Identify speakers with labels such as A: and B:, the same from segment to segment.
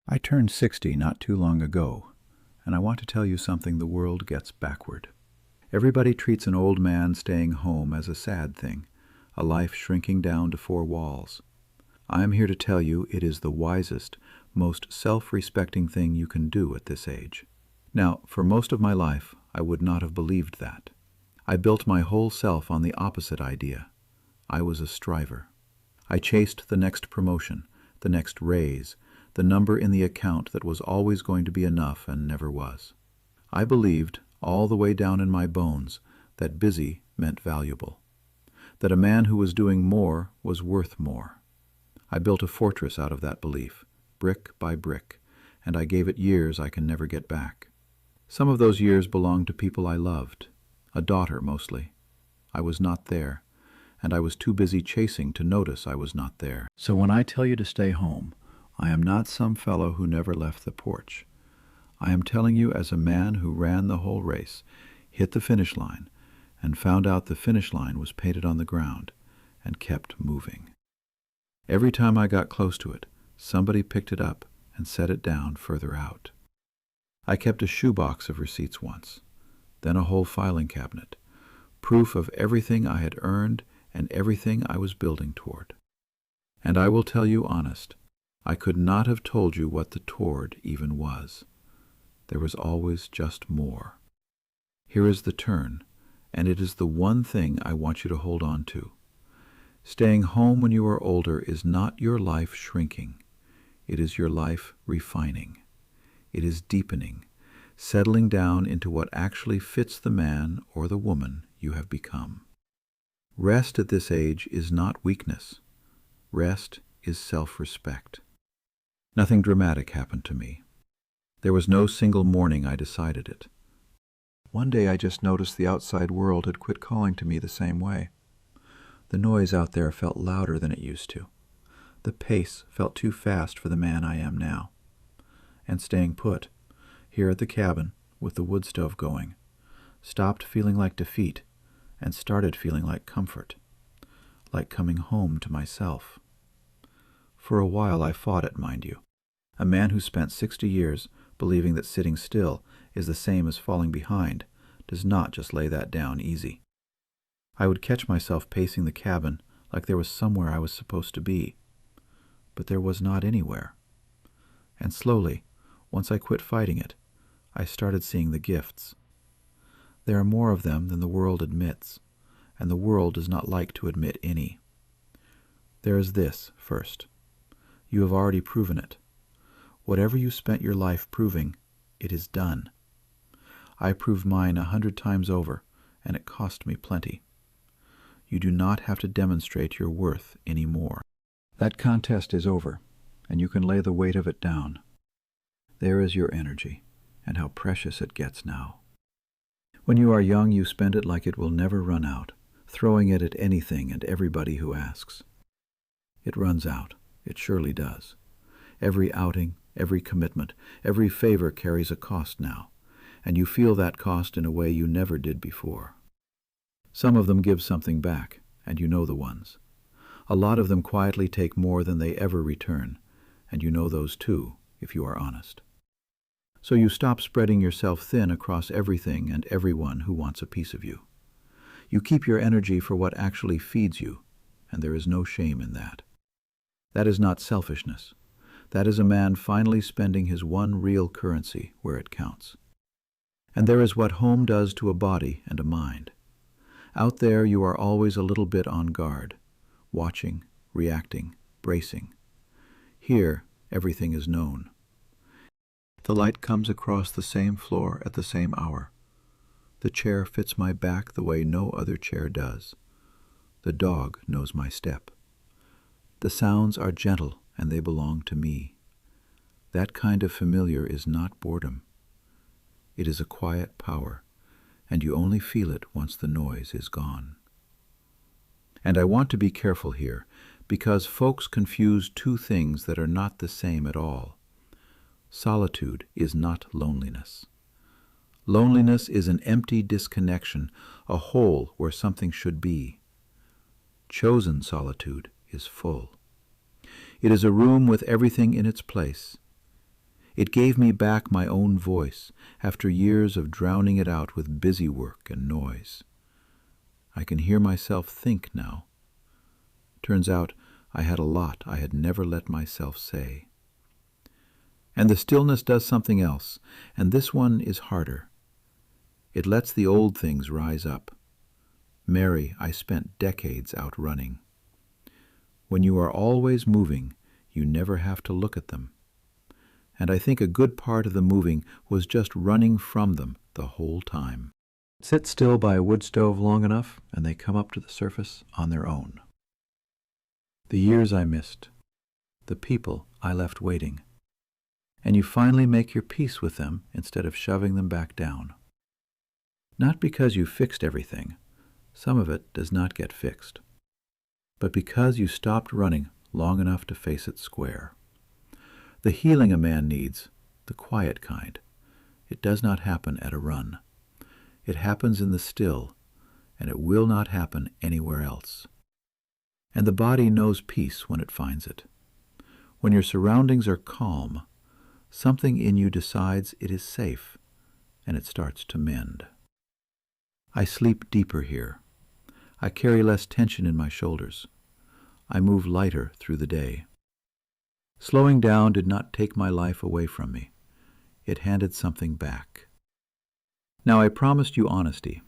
A: I turned 60 not too long ago, and I want to tell you something the world gets backward. Everybody treats an old man staying home as a sad thing, a life shrinking down to four walls. I am here to tell you it is the wisest, most self-respecting thing you can do at this age. Now, for most of my life, I would not have believed that. I built my whole self on the opposite idea. I was a striver. I chased the next promotion, the next raise, the number in the account that was always going to be enough and never was. I believed, all the way down in my bones, that busy meant valuable, that a man who was doing more was worth more. I built a fortress out of that belief, brick by brick, and I gave it years I can never get back. Some of those years belonged to people I loved, a daughter mostly. I was not there, and I was too busy chasing to notice I was not there. So when I tell you to stay home, I am not some fellow who never left the porch. I am telling you as a man who ran the whole race, hit the finish line, and found out the finish line was painted on the ground, and kept moving. Every time I got close to it, somebody picked it up and set it down further out. I kept a shoebox of receipts once, then a whole filing cabinet, proof of everything I had earned and everything I was building toward. And I will tell you honest, I could not have told you what the toward even was. There was always just more. Here is the turn, and it is the one thing I want you to hold on to. Staying home when you are older is not your life shrinking. It is your life refining. It is deepening, settling down into what actually fits the man or the woman you have become. Rest at this age is not weakness. Rest is self-respect. Nothing dramatic happened to me. There was no single morning I decided it. One day I just noticed the outside world had quit calling to me the same way. The noise out there felt louder than it used to. The pace felt too fast for the man I am now. And staying put, here at the cabin, with the wood stove going, stopped feeling like defeat and started feeling like comfort, like coming home to myself. For a while I fought it, mind you. A man who spent 60 years believing that sitting still is the same as falling behind does not just lay that down easy. I would catch myself pacing the cabin like there was somewhere I was supposed to be, but there was not anywhere. And slowly, once I quit fighting it, I started seeing the gifts. There are more of them than the world admits, and the world does not like to admit any. There is this, first. You have already proven it. Whatever you spent your life proving, it is done. I proved mine 100 times over, and it cost me plenty. You do not have to demonstrate your worth any more. That contest is over, and you can lay the weight of it down. There is your energy, and how precious it gets now. When you are young, you spend it like it will never run out, throwing it at anything and everybody who asks. It runs out. It surely does. Every outing, every commitment, every favor carries a cost now, and you feel that cost in a way you never did before. Some of them give something back, and you know the ones. A lot of them quietly take more than they ever return, and you know those too, if you are honest. So you stop spreading yourself thin across everything and everyone who wants a piece of you. You keep your energy for what actually feeds you, and there is no shame in that. That is not selfishness. That is a man finally spending his one real currency where it counts. And there is what home does to a body and a mind. Out there you are always a little bit on guard, watching, reacting, bracing. Here everything is known. The light comes across the same floor at the same hour. The chair fits my back the way no other chair does. The dog knows my step. The sounds are gentle and they belong to me. That kind of familiar is not boredom. It is a quiet power, and you only feel it once the noise is gone. And I want to be careful here, because folks confuse two things that are not the same at all. Solitude is not loneliness. Loneliness is an empty disconnection, a hole where something should be. Chosen solitude is full. It is a room with everything in its place. It gave me back my own voice after years of drowning it out with busy work and noise. I can hear myself think now. Turns out I had a lot I had never let myself say. And the stillness does something else, and this one is harder. It lets the old things rise up. Mary, I spent decades out running. When you are always moving, you never have to look at them. And I think a good part of the moving was just running from them the whole time. Sit still by a wood stove long enough, and they come up to the surface on their own. The years I missed, the people I left waiting, and you finally make your peace with them instead of shoving them back down. Not because you fixed everything, some of it does not get fixed, but because you stopped running long enough to face it square. The healing a man needs, the quiet kind, it does not happen at a run. It happens in the still, and it will not happen anywhere else. And the body knows peace when it finds it. When your surroundings are calm, something in you decides it is safe, and it starts to mend. I sleep deeper here. I carry less tension in my shoulders. I move lighter through the day. Slowing down did not take my life away from me. It handed something back. Now I promised you honesty,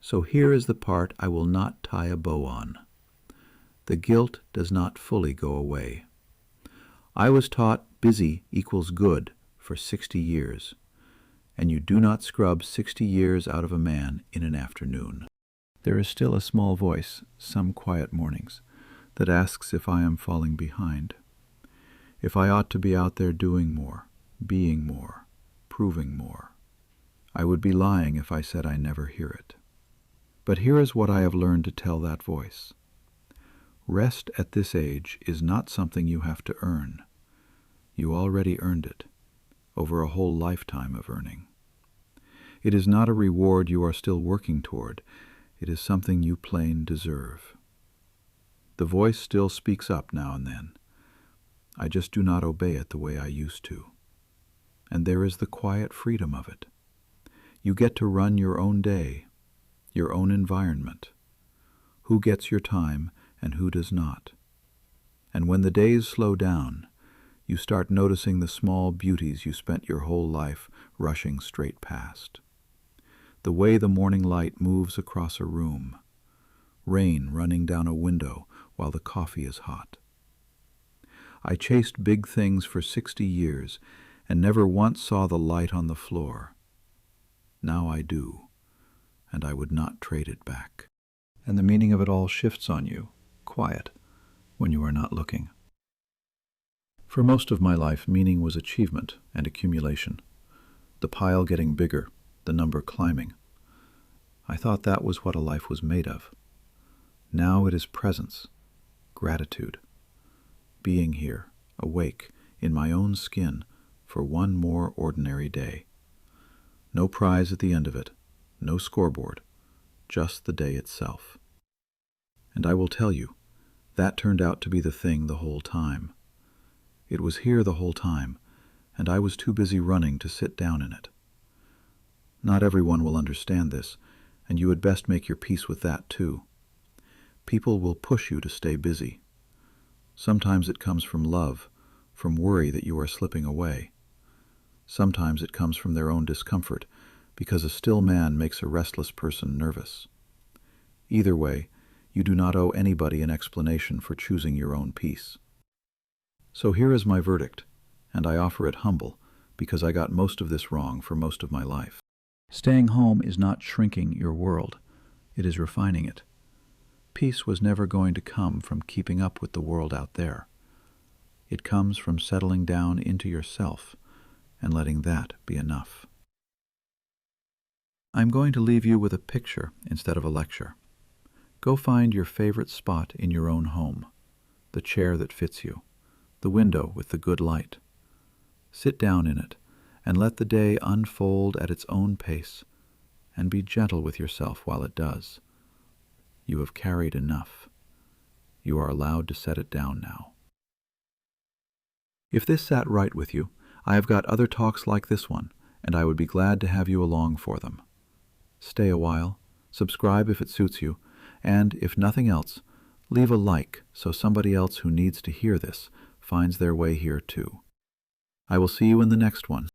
A: so here is the part I will not tie a bow on. The guilt does not fully go away. I was taught busy equals good for 60 years, and you do not scrub 60 years out of a man in an afternoon. There is still a small voice, some quiet mornings, that asks if I am falling behind, if I ought to be out there doing more, being more, proving more. I would be lying if I said I never hear it. But here is what I have learned to tell that voice. Rest at this age is not something you have to earn. You already earned it, over a whole lifetime of earning. It is not a reward you are still working toward. It is something you plain deserve. The voice still speaks up now and then. I just do not obey it the way I used to. And there is the quiet freedom of it. You get to run your own day, your own environment. Who gets your time and who does not? And when the days slow down, you start noticing the small beauties you spent your whole life rushing straight past. The way the morning light moves across a room, rain running down a window while the coffee is hot. I chased big things for 60 years and never once saw the light on the floor. Now I do, and I would not trade it back. And the meaning of it all shifts on you, quiet, when you are not looking. For most of my life, meaning was achievement and accumulation, the pile getting bigger, the number climbing. I thought that was what a life was made of. Now it is presence, gratitude, being here, awake, in my own skin, for one more ordinary day. No prize at the end of it, no scoreboard, just the day itself. And I will tell you, that turned out to be the thing the whole time. It was here the whole time, and I was too busy running to sit down in it. Not everyone will understand this, and you had best make your peace with that too. People will push you to stay busy. Sometimes it comes from love, from worry that you are slipping away. Sometimes it comes from their own discomfort, because a still man makes a restless person nervous. Either way, you do not owe anybody an explanation for choosing your own peace. So here is my verdict, and I offer it humble, because I got most of this wrong for most of my life. Staying home is not shrinking your world, it is refining it. Peace was never going to come from keeping up with the world out there. It comes from settling down into yourself and letting that be enough. I'm going to leave you with a picture instead of a lecture. Go find your favorite spot in your own home, the chair that fits you, the window with the good light. Sit down in it and let the day unfold at its own pace, and be gentle with yourself while it does. You have carried enough. You are allowed to set it down now. If this sat right with you, I have got other talks like this one, and I would be glad to have you along for them. Stay a while, subscribe if it suits you, and, if nothing else, leave a like so somebody else who needs to hear this finds their way here too. I will see you in the next one.